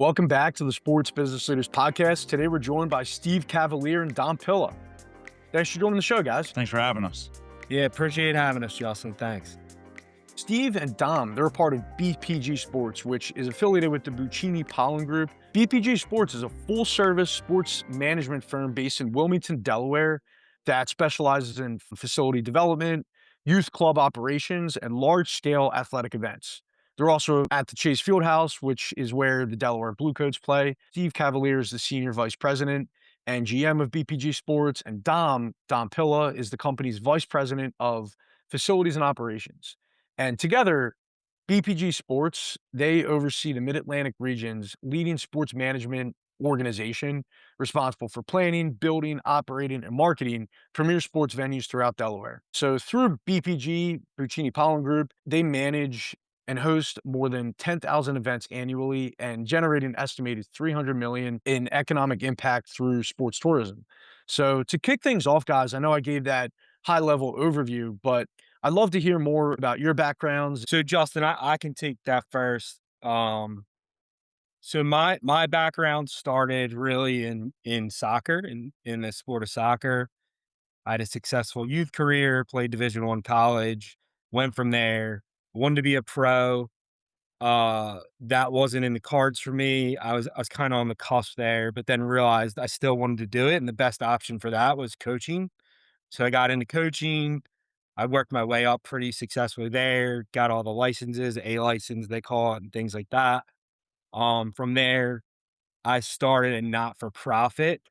Welcome back to the Sports Business Leaders Podcast. Today we're joined by Steve Cavalier and Dom Pilla. Thanks for joining the show, guys. Thanks for having us. Yeah, appreciate having us, Justin. Thanks. Steve and Dom, they're a part of BPG Sports, which is affiliated with the Buccini Pollin Group. BPG Sports is a full-service sports management firm based in Wilmington, Delaware, that specializes in facility development, youth club operations, and large-scale athletic events. They're also at the Chase Fieldhouse, which is where the Delaware Blue Coats play. Steve Cavalier is the Senior Vice President and GM of BPG Sports, and Dom Pilla is the company's Vice President of Facilities and Operations. And together, BPG Sports, they oversee the Mid-Atlantic region's leading sports management organization responsible for planning, building, operating, and marketing premier sports venues throughout Delaware. So through BPG, Buccini Pollin Group, they manage and host more than 10,000 events annually and generate an estimated $300 million in economic impact through sports tourism. So to kick things off, guys, I know I gave that high-level overview, but I'd love to hear more about your backgrounds. So, Justin, I can take that first. So my background started really in soccer, in the sport of soccer. I had a successful youth career, played Division I college, went from there, wanted to be a pro. That wasn't in the cards for me. I was kind of on the cusp there, but then realized I still wanted to do it, and the best option for that was coaching. So I got into coaching. I worked my way up pretty successfully there, got all the licenses, A license they call it, and things like that. From there, I started a not-for-profit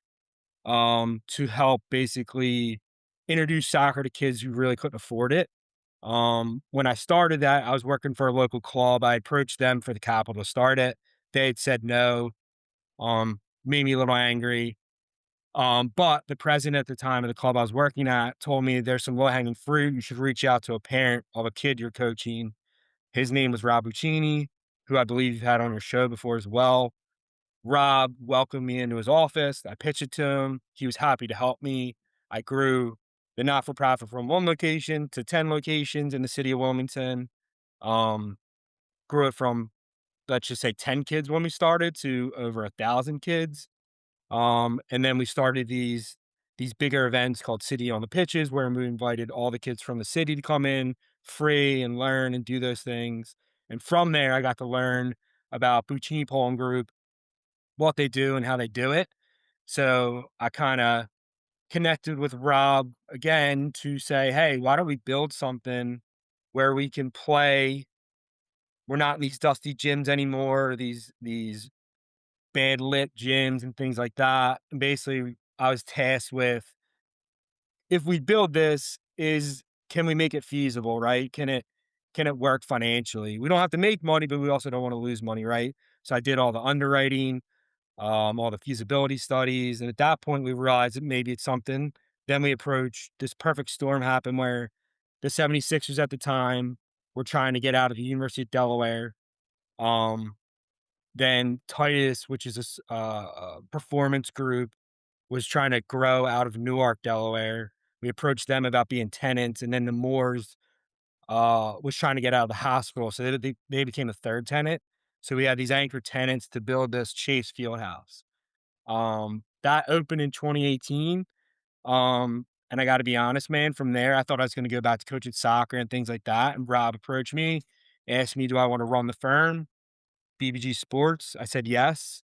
to help basically introduce soccer to kids who really couldn't afford it. When I started that, I was working for a local club. I approached them for the capital to start it. They had said no, made me a little angry. But the president at the time of the club I was working at told me there's some low-hanging fruit. You should reach out to a parent of a kid you're coaching. His name was Rob Buccini, who I believe you've had on your show before as well. Rob welcomed me into his office. I pitched it to him. He was happy to help me. I grew the not-for-profit from one location to 10 locations in the city of Wilmington. Um, Grew it from, let's just say, 10 kids when we started to over 1,000 kids. And then we started these bigger events called City on the Pitches, where we invited all the kids from the city to come in free and learn and do those things. And from there, I got to learn about Buccini Pollin Group, what they do and how they do it. So I kind of connected with Rob again to say, hey, why don't we build something where we can play? We're not in these dusty gyms anymore, these bad lit gyms and things like that. And basically, I was tasked with, if we build this, can we make it feasible, right? Can it work financially? We don't have to make money, but we also don't want to lose money, right? So I did all the underwriting, all the feasibility studies, and at that point, we realized that maybe it's something. Then we approached this perfect storm happened where the 76ers at the time were trying to get out of the University of Delaware. Then Titus, which is a performance group, was trying to grow out of Newark, Delaware. We approached them about being tenants, and then the Moores was trying to get out of the hospital, so they became a third tenant. So we had these anchor tenants to build this Chase Fieldhouse. That opened in 2018. And I got to be honest, man, from there, I thought I was going to go back to coaching soccer and things like that. And Rob approached me, asked me, do I want to run the firm, BPG Sports? I said yes.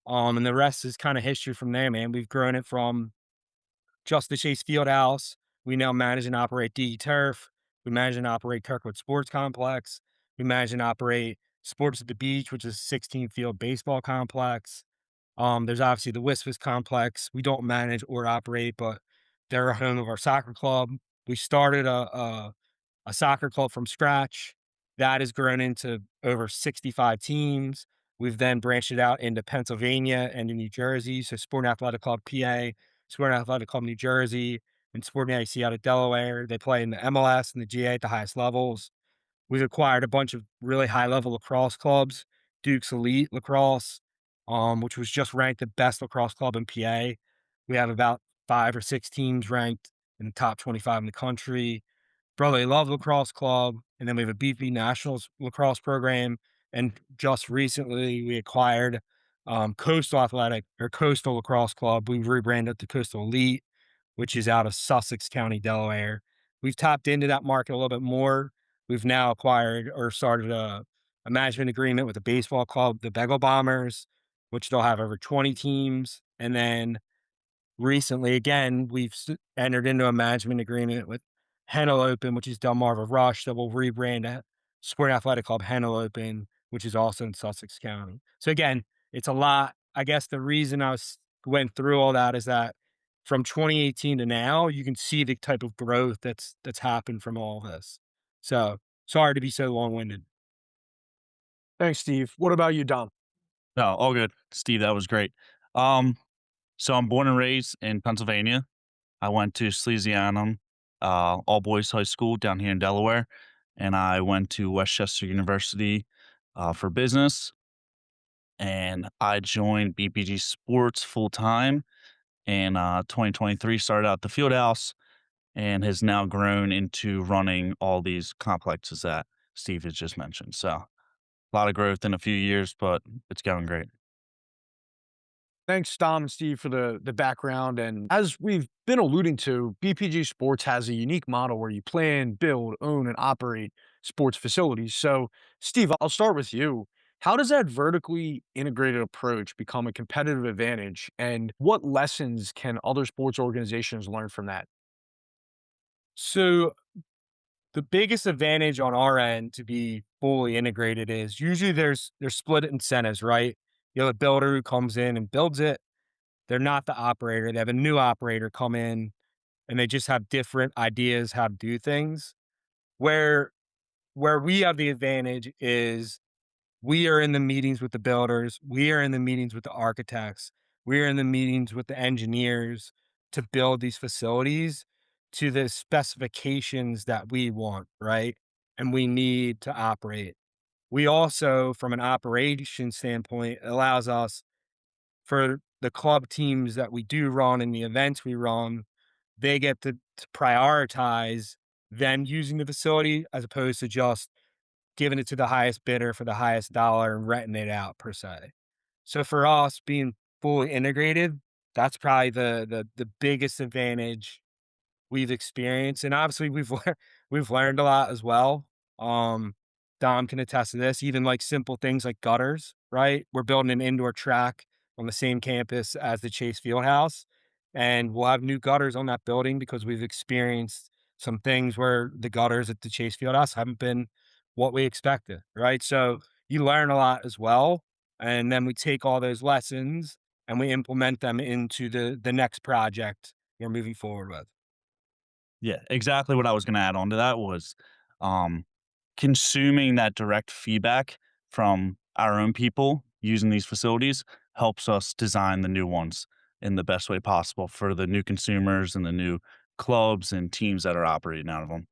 And the rest is kind of history from there, man. We've grown it from just the Chase Fieldhouse. We now manage and operate DE Turf. We manage and operate Kirkwood Sports Complex. We manage and operate Sports at the Beach, which is a 16-field baseball complex. There's obviously the Wispas Complex. We don't manage or operate, but they're a home of our soccer club. We started a soccer club from scratch. That has grown into over 65 teams. We've then branched it out into Pennsylvania and in New Jersey. So Sporting Athletic Club PA, Sporting Athletic Club New Jersey, and Sporting IC out of Delaware. They play in the MLS and the GA at the highest levels. We've acquired a bunch of really high-level lacrosse clubs, Duke's Elite Lacrosse, which was just ranked the best lacrosse club in PA. We have about 5 or 6 teams ranked in the top 25 in the country. Brotherly Love Lacrosse Club, and then we have a BP Nationals lacrosse program. And just recently, we acquired Coastal Athletic or Coastal Lacrosse Club. We've rebranded to Coastal Elite, which is out of Sussex County, Delaware. We've tapped into that market a little bit more. We've now acquired or started a management agreement with a baseball club, the Bagel Bombers, which they'll have over 20 teams. And then recently, again, entered into a management agreement with Hennel Open, which is Delmarva Rush, that will rebrand a Sport Athletic Club Hennel Open, which is also in Sussex County. So again, it's a lot. I guess the reason went through all that is that from 2018 to now, you can see the type of growth that's happened from all this. So sorry to be so long winded. Thanks, Steve. What about you, Dom? No, all good. Steve, that was great. Um, so I'm born and raised in Pennsylvania. I went to Salesianum, all boys high school down here in Delaware, and I went to Westchester University for business. And I joined BPG Sports full time in 2023. Started out the field house and has now grown into running all these complexes that Steve has just mentioned. So a lot of growth in a few years, but it's going great. Thanks, Dom and Steve, for the background. And as we've been alluding to, BPG Sports has a unique model where you plan, build, own, and operate sports facilities. So, Steve, I'll start with you. How does that vertically integrated approach become a competitive advantage? And what lessons can other sports organizations learn from that? So the biggest advantage on our end to be fully integrated is usually there's split incentives, right? You have a builder who comes in and builds it. They're not the operator. They have a new operator come in and they just have different ideas how to do things. Where where we have the advantage is we are in the meetings with the builders, we are in the meetings with the architects, we are in the meetings with the engineers to build these facilities to the specifications that we want, right? And we need to operate. We also, from an operation standpoint, allows us for the club teams that we do run and the events we run, they get to prioritize them using the facility as opposed to just giving it to the highest bidder for the highest dollar and renting it out per se. So for us being fully integrated, that's probably the biggest advantage we've experienced, and obviously we've learned a lot as well. Um, Dom can attest to this. Even like simple things like gutters, right? We're building an indoor track on the same campus as the Chase Fieldhouse, and we'll have new gutters on that building because we've experienced some things where the gutters at the Chase Fieldhouse haven't been what we expected, right? So you learn a lot as well, and then we take all those lessons and we implement them into the next project we're moving forward with. Yeah, exactly what I was gonna add on to that was, um, consuming that direct feedback from our own people using these facilities helps us design the new ones in the best way possible for the new consumers and the new clubs and teams that are operating out of them.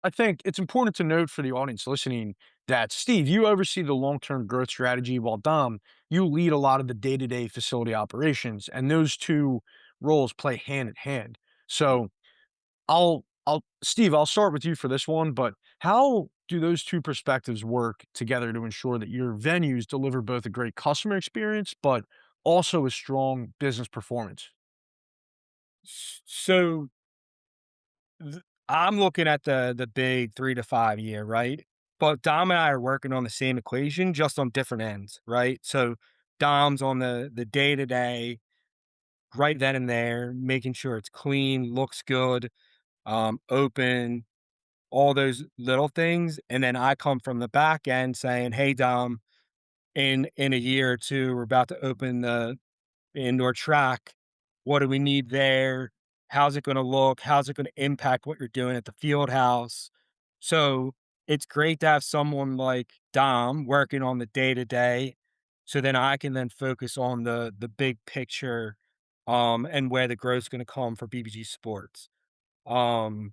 I think it's important to note for the audience listening that Steve, you oversee the long-term growth strategy, while Dom, you lead a lot of the day-to-day facility operations, and those two roles play hand in hand. So Steve, I'll start with you for this one, but how do those two perspectives work together to ensure that your venues deliver both a great customer experience, but also a strong business performance? So I'm looking at the big 3 to 5 year, right? But Dom and I are working on the same equation, just on different ends, right? So Dom's on the day to day, right then and there, making sure it's clean, looks good, open, all those little things. And then I come from the back end saying, "Hey, Dom, in a year or two, we're about to open the indoor track. What do we need there? How's it going to look? How's it going to impact what you're doing at the field house?" So it's great to have someone like Dom working on the day to day. So then I can then focus on the big picture and where the growth is going to come for BBG Sports. Um,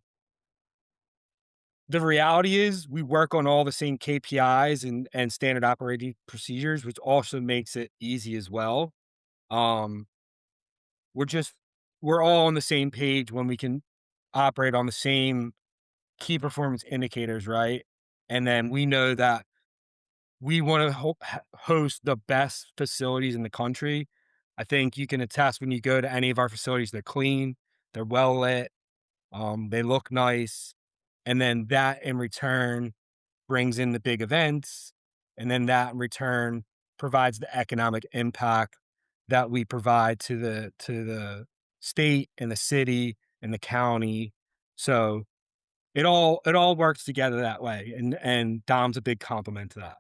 the reality is we work on all the same KPIs and standard operating procedures, which also makes it easy as well. Um, we're just we're all on the same page when we can operate on the same key performance indicators, right? And then we know that we want to host the best facilities in the country. I think you can attest when you go to any of our facilities, they're clean, they're well lit, they look nice. And then that in return brings in the big events. And then that in return provides the economic impact that we provide to the state and the city and the county. So it all works together that way. And Dom's a big compliment to that.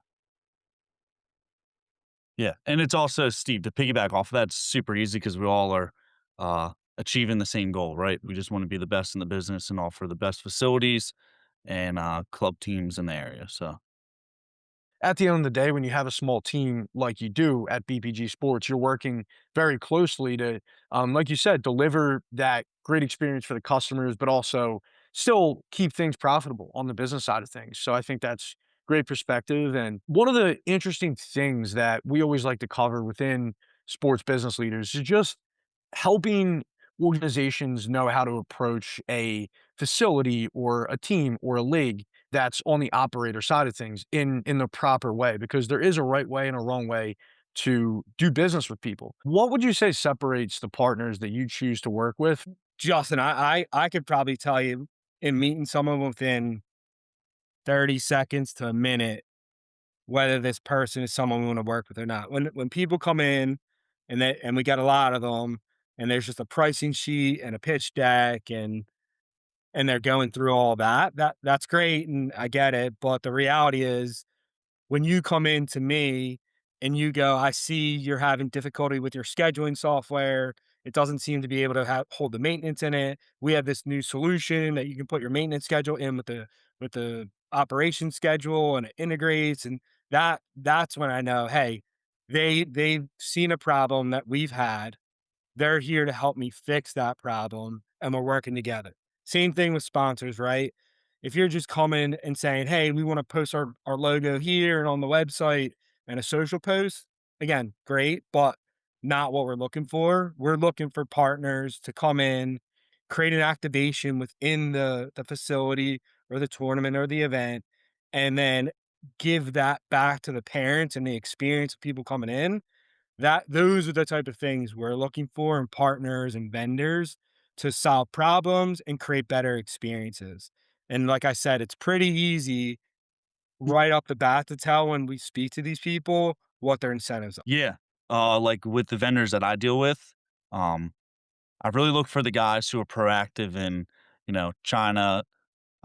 Yeah, and it's also, Steve, to piggyback off of that, it's super easy because we all are achieving the same goal, right? We just want to be the best in the business and offer the best facilities and club teams in the area. So At the end of the day, when you have a small team like you do at BPG Sports, you're working very closely to, like you said, deliver that great experience for the customers, but also still keep things profitable on the business side of things. So I think that's great perspective. And one of the interesting things that we always like to cover within sports business leaders is just helping organizations know how to approach a facility or a team or a league that's on the operator side of things in the proper way, because there is a right way and a wrong way to do business with people. What would you say separates the partners that you choose to work with? Justin, I could probably tell you in meeting someone within 30 seconds to a minute whether this person is someone we want to work with or not. When people come in and we got a lot of them and there's just a pricing sheet and a pitch deck and they're going through all that's great and I get it, but the reality is when you come in to me and you go, I see you're having difficulty with your scheduling software. It doesn't seem to be able to hold the maintenance in it. We have this new solution that you can put your maintenance schedule in with the operation schedule and it integrates. And that's when I know, hey, they've seen a problem that we've had, they're here to help me fix that problem, and we're working together. Same thing with sponsors, right? If you're just coming and saying, hey, we want to post our logo here and on the website and a social post, again, great, but not what we're looking for. We're looking for partners to come in, create an activation within the facility or the tournament or the event, and then give that back to the parents and the experience of people coming in. Those are the type of things we're looking for in partners and vendors to solve problems and create better experiences. And like I said, it's pretty easy right off the bat to tell when we speak to these people what their incentives are. yeah, like with the vendors that I deal with, um, I really look for the guys who are proactive in, trying to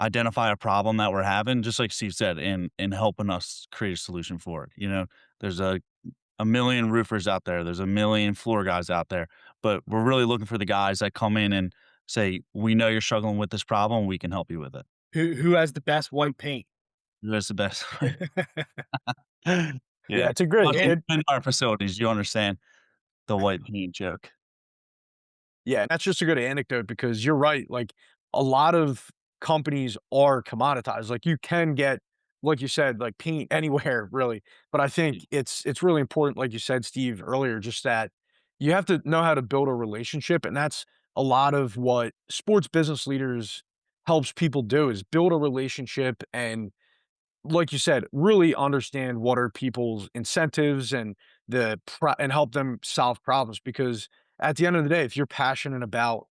identify a problem that we're having, just like Steve said, in helping us create a solution for it. There's a million roofers out there. There's a million floor guys out there, but we're really looking for the guys that come in and say, "We know you're struggling with this problem. We can help you with it." Who has the best white paint? That's the best. Yeah, Yeah. it's a great Plus, you've it been to our facilities. You understand the white paint joke. Yeah, and that's just a good anecdote because you're right. Like a lot of companies are commoditized. Like you can get, like you said, like paint anywhere really. But I think it's really important, like you said, Steve, earlier, just that you have to know how to build a relationship. And that's a lot of what sports business leaders helps people do is build a relationship and like you said, really understand what are people's incentives and and help them solve problems because at the end of the day, if you're passionate about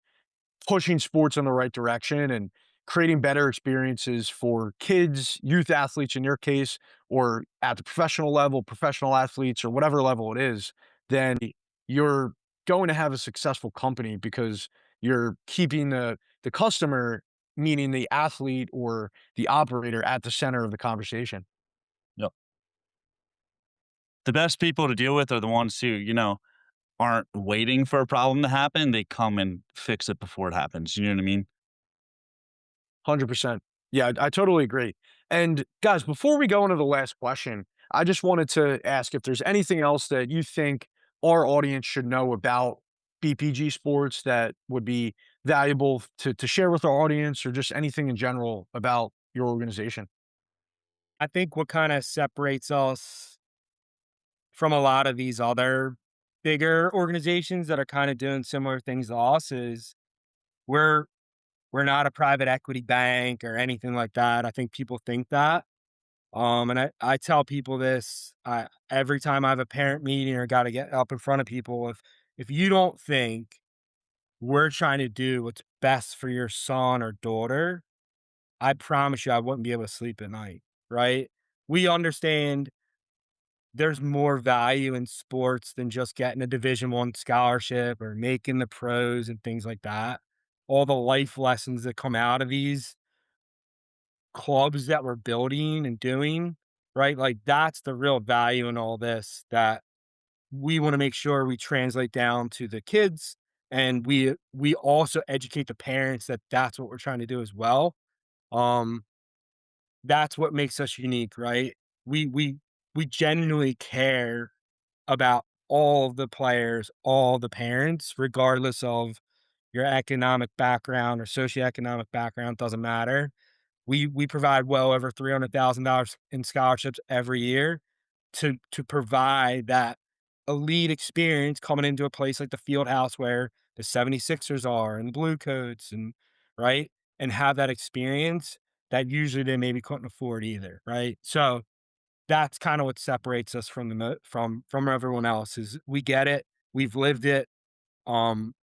pushing sports in the right direction and creating better experiences for kids, youth athletes in your case, or at the professional level, professional athletes or whatever level it is, then you're going to have a successful company because you're keeping the customer, meaning the athlete or the operator at the center of the conversation. Yep. The best people to deal with are the ones who, aren't waiting for a problem to happen. They come and fix it before it happens. You know what I mean? 100%. Yeah, I totally agree. And guys, before we go into the last question, I just wanted to ask if there's anything else that you think our audience should know about BPG Sports that would be valuable to share with our audience or just anything in general about your organization. I think what kind of separates us from a lot of these other bigger organizations that are kind of doing similar things to us is we're we're not a private equity bank or anything like that. I think people think that. And I tell people this, every time I have a parent meeting or got to get up in front of people, if you don't think we're trying to do what's best for your son or daughter, I promise you I wouldn't be able to sleep at night, right? We understand there's more value in sports than just getting a Division I scholarship or making the pros and things like that. All the life lessons that come out of these clubs that we're building and doing, right? Like that's the real value in all this that we want to make sure we translate down to the kids, and we also educate the parents that that's what we're trying to do as well. Um that's what makes us unique, right? We genuinely care about all of the players, all the parents, regardless of your economic background or socioeconomic background, doesn't matter. We provide well over $300,000 in scholarships every year to provide that elite experience coming into a place like the field house where the 76ers are and the Blue Coats and right, and have that experience that usually they maybe couldn't afford either, right? So that's kinda what separates us from the from everyone else is we get it, we've lived it,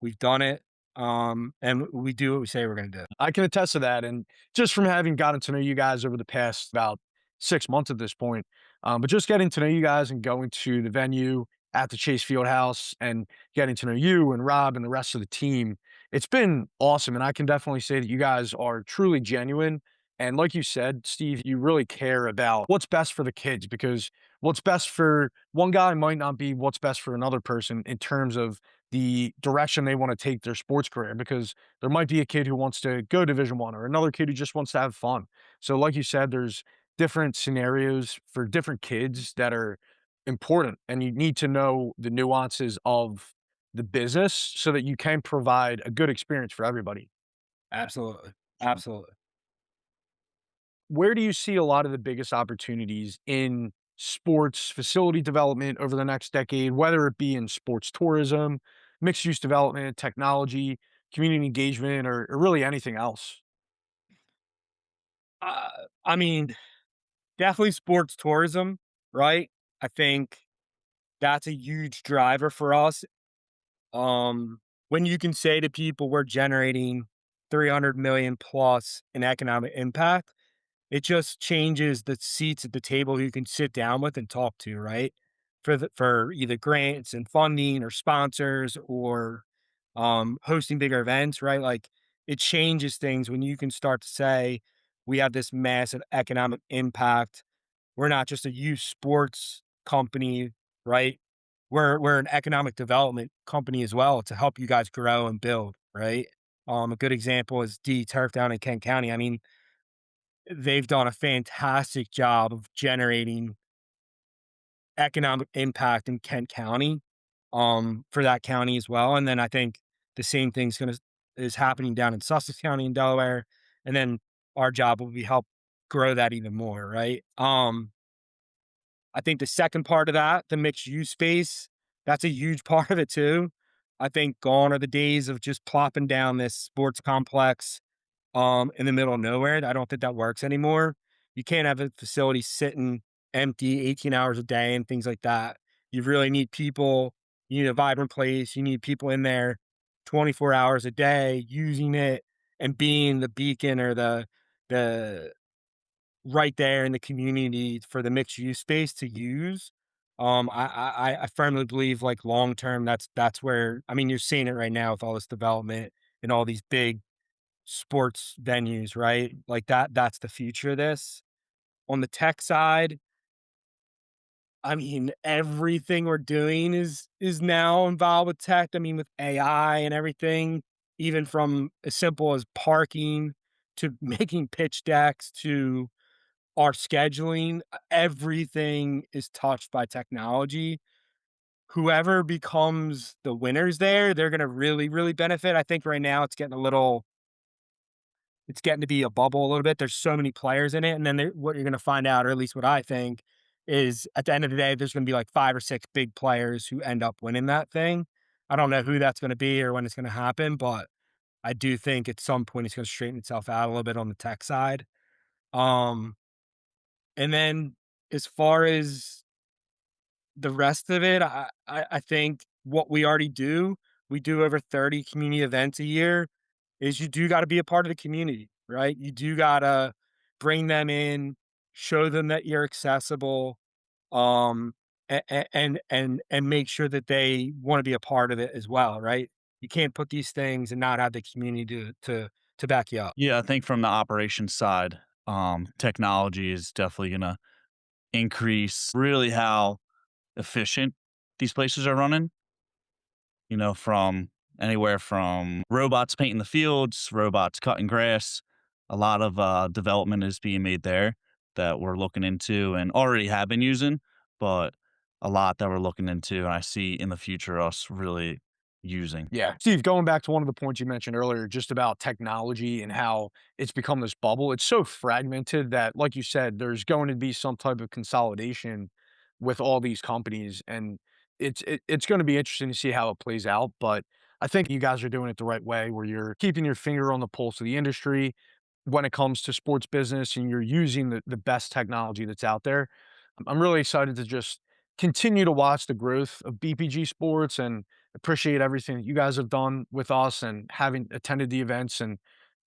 we've done it, and we do what we say we're gonna do. I can attest to that, and just from having gotten to know you guys over the past about 6 months at this point, but just getting to know you guys and going to the venue at the Chase Fieldhouse and getting to know you and Rob and the rest of the team, it's been awesome, and I can definitely say that you guys are truly genuine, and like you said, Steve, you really care about what's best for the kids because what's best for one guy might not be what's best for another person in terms of the direction they wanna take their sports career because there might be a kid who wants to go Division I or another kid who just wants to have fun. So like you said, there's different scenarios for different kids that are important, and you need to know the nuances of the business so that you can provide a good experience for everybody. Absolutely. Absolutely. Where do you see a lot of the biggest opportunities in sports facility development over the next decade, whether it be in sports tourism, mixed use development, technology, community engagement, or really anything else? Uh, I mean, definitely sports tourism, right? I think that's a huge driver for us. When you can say to people we're generating 300 million plus in economic impact, it just changes the seats at the table who you can sit down with and talk to, right? For either grants and funding or sponsors or hosting bigger events, right? Like it changes things when you can start to say we have this massive economic impact. We're not just a youth sports company, right? We're an economic development company as well to help you guys grow and build, right? A good example is D Turf down in Kent County. I mean, they've done a fantastic job of generating economic impact in Kent County, for that county as well. And then I think the same thing's gonna is happening down in Sussex County in Delaware. And then our job will be help grow that even more, right? I think the second part of that, the mixed use space, that's a huge part of it too. I think gone are the days of just plopping down this sports complex in the middle of nowhere. I don't think that works anymore. You can't have a facility sitting empty 18 hours a day and things like that. You really need people. You need a vibrant place. You need people in there 24 hours a day using it and being the beacon or the right there in the community for the mixed use space to use. I firmly believe like long term that's where I mean you're seeing it right now with all this development and all these big sports venues, right? Like that's the future of this. On the tech side, I mean, everything we're doing is now involved with tech. I mean, with AI and everything, even from as simple as parking to making pitch decks to our scheduling, everything is touched by technology. Whoever becomes the winners there, they're gonna really, really benefit. I think right now it's getting to be a bubble a little bit. There's so many players in it, and then what you're going to find out, or at least what I think, is at the end of the day, there's going to be like 5 or 6 big players who end up winning that thing. I don't know who that's going to be or when it's going to happen, but I do think at some point it's going to straighten itself out a little bit on the tech side. Um, And then as far as the rest of it, I think what we do over 30 community events a year, is you do gotta be a part of the community, right? You do gotta bring them in, show them that you're accessible, um, and make sure that they wanna be a part of it as well, right? You can't put these things and not have the community to back you up. Yeah, I think from the operations side, technology is definitely gonna increase really how efficient these places are running. You know, from anywhere from robots painting the fields, robots cutting grass. A lot of development is being made there that we're looking into and already have been using, but a lot that we're looking into and I see in the future us really using. Yeah. Steve, going back to one of the points you mentioned earlier, just about technology and how it's become this bubble, it's so fragmented that, like you said, there's going to be some type of consolidation with all these companies. And it's going to be interesting to see how it plays out. But I think you guys are doing it the right way, where you're keeping your finger on the pulse of the industry when it comes to sports business and you're using the best technology that's out there. I'm really excited to just continue to watch the growth of BPG Sports and appreciate everything that you guys have done with us and having attended the events and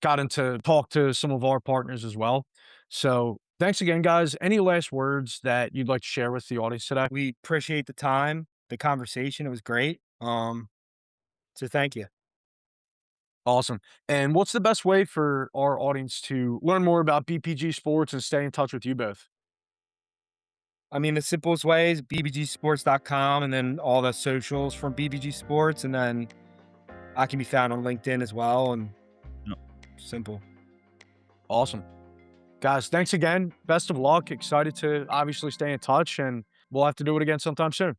gotten to talk to some of our partners as well. So thanks again, guys. Any last words that you'd like to share with the audience today? We appreciate the time, the conversation, it was great, so thank you. Awesome. And what's the best way for our audience to learn more about BPG Sports and stay in touch with you both? I mean, the simplest way is bbgsports.com and then all the socials from BBG Sports, and then I can be found on LinkedIn as well, and Yep. simple. Awesome. Guys, thanks again. Best of luck. Excited to obviously stay in touch, and we'll have to do it again sometime soon.